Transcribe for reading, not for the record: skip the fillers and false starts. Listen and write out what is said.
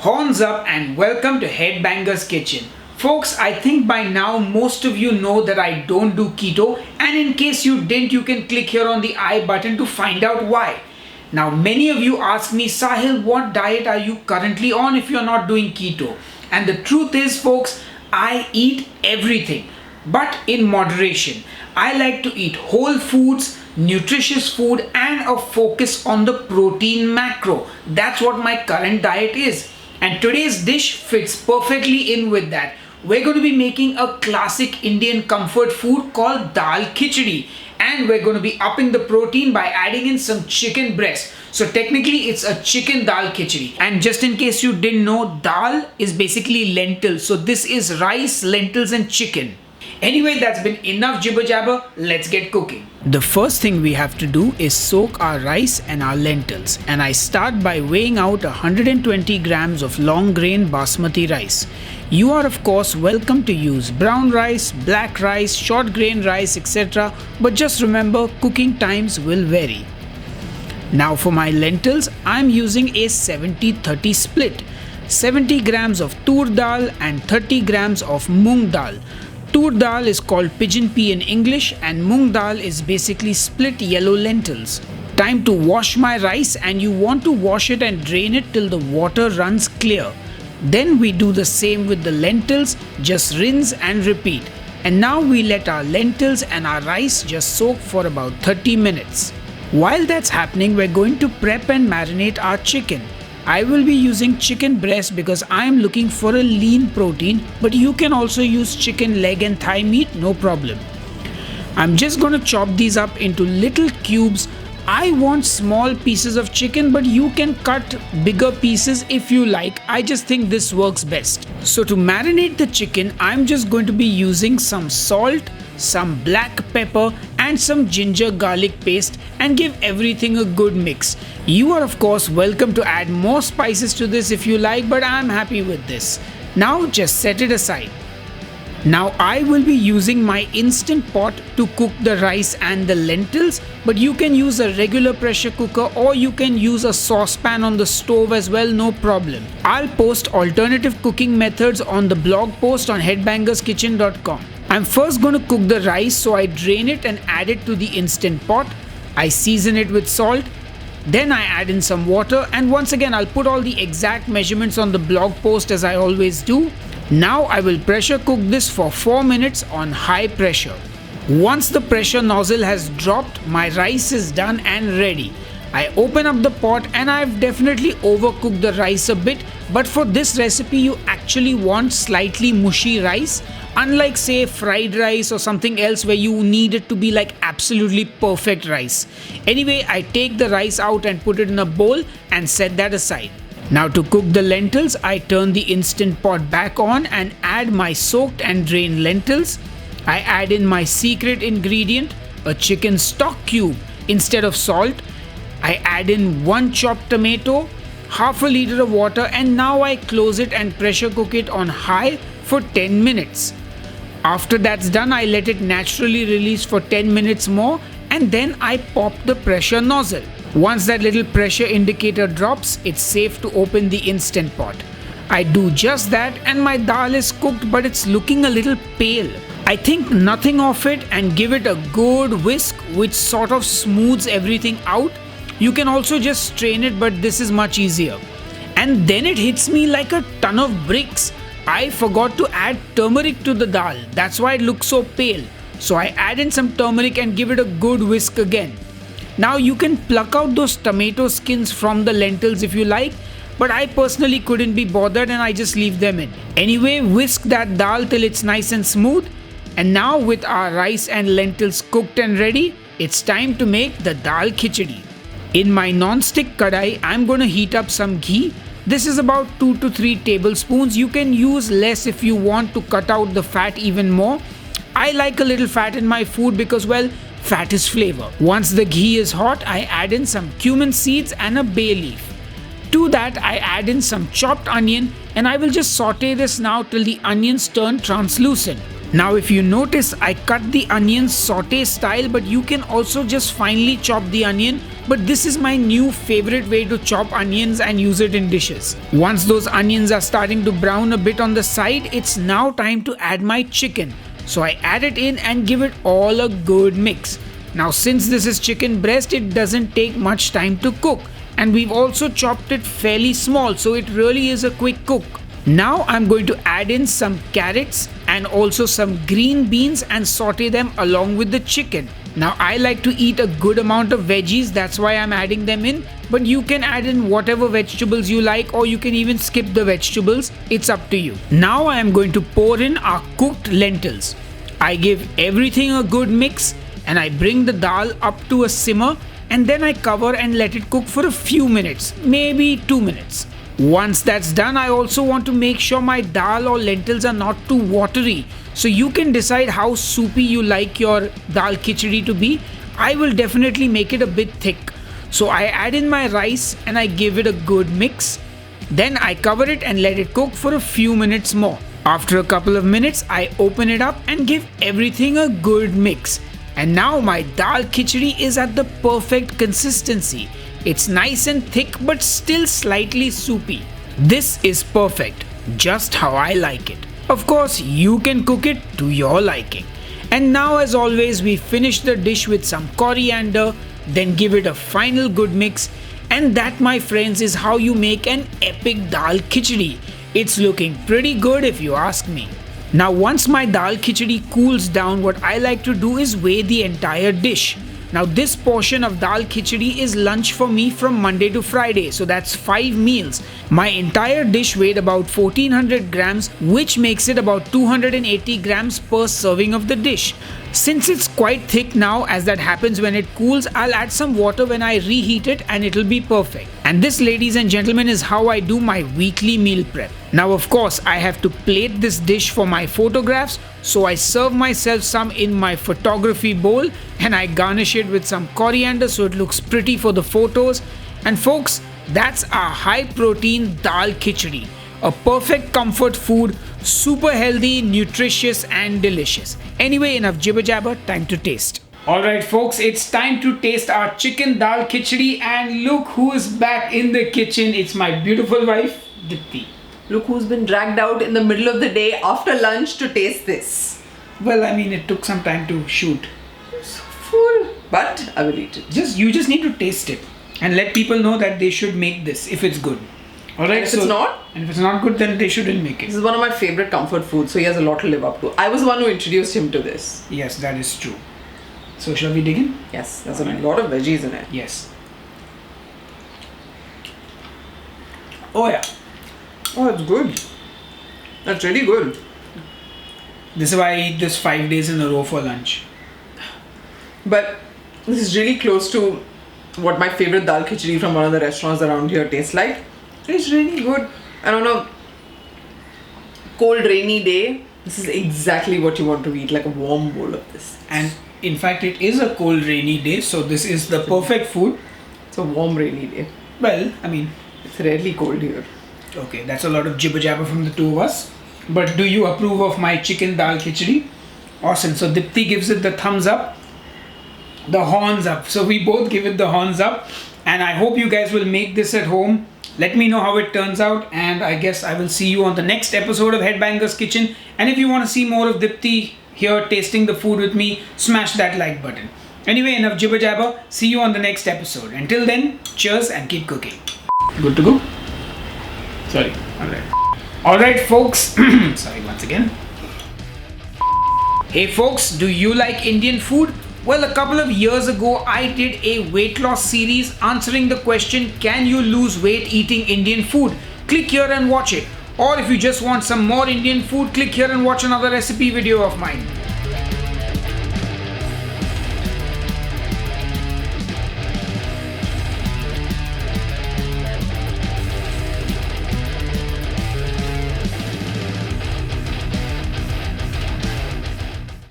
Horns up and welcome to Headbanger's Kitchen. Folks, I think by now most of you know that I don't do keto, and in case you didn't, you can click here on the I button to find out why. Now, many of you ask me, Sahil, what diet are you currently on if you're not doing keto? And the truth is, folks, I eat everything, but in moderation. I like to eat whole foods, nutritious food, and a focus on the protein macro. That's what my current diet is. And today's dish fits perfectly in with that. We're going to be making a classic Indian comfort food called Dal Khichdi. And we're going to be upping the protein by adding in some chicken breast. So technically it's a chicken dal khichdi. And just in case you didn't know, dal is basically lentils. So this is rice, lentils and chicken. Anyway, that's been enough jibber jabber. Let's get cooking. The first thing we have to do is soak our rice and our lentils. And I start by weighing out 120 grams of long grain basmati rice. You are of course welcome to use brown rice, black rice, short grain rice, etc. But just remember, cooking times will vary. Now for my lentils, I am using a 70-30 split. 70 grams of tur dal and 30 grams of moong dal. Tur dal is called pigeon pea in English and moong dal is basically split yellow lentils. Time to wash my rice, and you want to wash it and drain it till the water runs clear. Then we do the same with the lentils, just rinse and repeat. And now we let our lentils and our rice just soak for about 30 minutes. While that's happening, we're going to prep and marinate our chicken. I will be using chicken breast because I am looking for a lean protein, but you can also use chicken leg and thigh meat, no problem. I'm just going to chop these up into little cubes. I want small pieces of chicken, but you can cut bigger pieces if you like. I just think this works best. So to marinate the chicken, I'm just going to be using some salt, some black pepper and some ginger garlic paste, and give everything a good mix. You are of course welcome to add more spices to this if you like, but I'm happy with this. Now just set it aside. Now I will be using my instant pot to cook the rice and the lentils, but you can use a regular pressure cooker or you can use a saucepan on the stove as well, no problem. I'll post alternative cooking methods on the blog post on headbangerskitchen.com. I'm first going to cook the rice, so I drain it and add it to the instant pot. I season it with salt. Then I add in some water, and once again I'll put all the exact measurements on the blog post as I always do. Now I will pressure cook this for 4 minutes on high pressure. Once the pressure nozzle has dropped, my rice is done and ready. I open up the pot, and I've definitely overcooked the rice a bit, but for this recipe you actually want slightly mushy rice, unlike say fried rice or something else where you need it to be like absolutely perfect rice. Anyway, I take the rice out and put it in a bowl and set that aside. Now to cook the lentils, I turn the instant pot back on and add my soaked and drained lentils. I add in my secret ingredient, a chicken stock cube instead of salt. I add in 1 chopped tomato, half a liter of water, and now I close it and pressure cook it on high for 10 minutes. After that's done, I let it naturally release for 10 minutes more, and then I pop the pressure nozzle. Once that little pressure indicator drops, it's safe to open the instant pot. I do just that, and my dal is cooked, but it's looking a little pale. I think nothing of it and give it a good whisk, which sort of smooths everything out. You can also just strain it, but this is much easier. And then it hits me like a ton of bricks. I forgot to add turmeric to the dal. That's why it looks so pale. So I add in some turmeric and give it a good whisk again. Now you can pluck out those tomato skins from the lentils if you like, but I personally couldn't be bothered and I just leave them in. Anyway, whisk that dal till it's nice and smooth. And now with our rice and lentils cooked and ready, it's time to make the Dal Khichdi. In my non-stick kadai, I'm going to heat up some ghee. This is about 2 to 3 tablespoons. You can use less if you want to cut out the fat even more. I like a little fat in my food because, well, fat is flavor. Once the ghee is hot, I add in some cumin seeds and a bay leaf. To that, I add in some chopped onion, and I will just saute this now till the onions turn translucent. Now if you notice, I cut the onions saute style, but you can also just finely chop the onion. But this is my new favorite way to chop onions and use it in dishes. Once those onions are starting to brown a bit on the side, it's now time to add my chicken. So I add it in and give it all a good mix. Now since this is chicken breast, it doesn't take much time to cook. And we've also chopped it fairly small, so it really is a quick cook. Now I'm going to add in some carrots and also some green beans and saute them along with the chicken. Now I like to eat a good amount of veggies, that's why I'm adding them in. But you can add in whatever vegetables you like, or you can even skip the vegetables. It's up to you. Now I am going to pour in our cooked lentils. I give everything a good mix and I bring the dal up to a simmer, and then I cover and let it cook for a few minutes, maybe 2 minutes. Once that's done, I also want to make sure my dal or lentils are not too watery. So you can decide how soupy you like your dal khichdi to be. I will definitely make it a bit thick. So I add in my rice and I give it a good mix. Then I cover it and let it cook for a few minutes more. After a couple of minutes, I open it up and give everything a good mix. And now my dal khichdi is at the perfect consistency. It's nice and thick but still slightly soupy. This is perfect, just how I like it. Of course, you can cook it to your liking. And now as always, we finish the dish with some coriander, then give it a final good mix. And that, my friends, is how you make an epic dal khichdi. It's looking pretty good if you ask me. Now once my dal khichdi cools down, what I like to do is weigh the entire dish. Now this portion of dal khichdi is lunch for me from Monday to Friday, so that's 5 meals. My entire dish weighed about 1400 grams, which makes it about 280 grams per serving of the dish. Since it's quite thick now, as that happens when it cools, I'll add some water when I reheat it and it'll be perfect. And this, ladies and gentlemen, is how I do my weekly meal prep. Now of course, I have to plate this dish for my photographs, so I serve myself some in my photography bowl and I garnish it with some coriander so it looks pretty for the photos. And folks, that's our high protein dal khichdi. A perfect comfort food, super healthy, nutritious and delicious. Anyway, enough jibber jabber, time to taste. Alright folks, it's time to taste our chicken dal khichdi, and look who is back in the kitchen. It's my beautiful wife, Dipti. Look who's been dragged out in the middle of the day after lunch to taste this. Well, I mean, it took some time to shoot. So full, but I will eat it. You just need to taste it and let people know that they should make this if it's good. Alright, And if it's not? And if it's not good, then they shouldn't make it. This is one of my favorite comfort foods, so he has a lot to live up to. I was the one who introduced him to this. Yes, that is true. So shall we dig in? Yes, there's a lot of veggies in it. Yes. Oh yeah. Oh, it's good. That's really good. This is why I eat this 5 days in a row for lunch. But this is really close to what my favorite dal khichdi from one of the restaurants around here tastes like. It's really good. I don't know. Cold rainy day, this is exactly what you want to eat, like a warm bowl of this. And in fact, it is a cold rainy day, so this is the perfect food. It's a warm rainy day. Well, I mean, it's rarely cold here. Okay, that's a lot of jibber jabber from the two of us. But do you approve of my chicken dal khichdi? Awesome. So Dipti gives it the thumbs up, the horns up. So we both give it the horns up. And I hope you guys will make this at home. Let me know how it turns out. And I guess I will see you on the next episode of Headbangers Kitchen. And if you want to see more of Dipti here tasting the food with me, smash that like button. Anyway, enough jibber jabber. See you on the next episode. Until then, cheers and keep cooking. Good to go? Sorry. Alright folks. Sorry once again. Hey folks, do you like Indian food? Well, a couple of years ago, I did a weight loss series answering the question, can you lose weight eating Indian food? Click here and watch it. Or if you just want some more Indian food, click here and watch another recipe video of mine.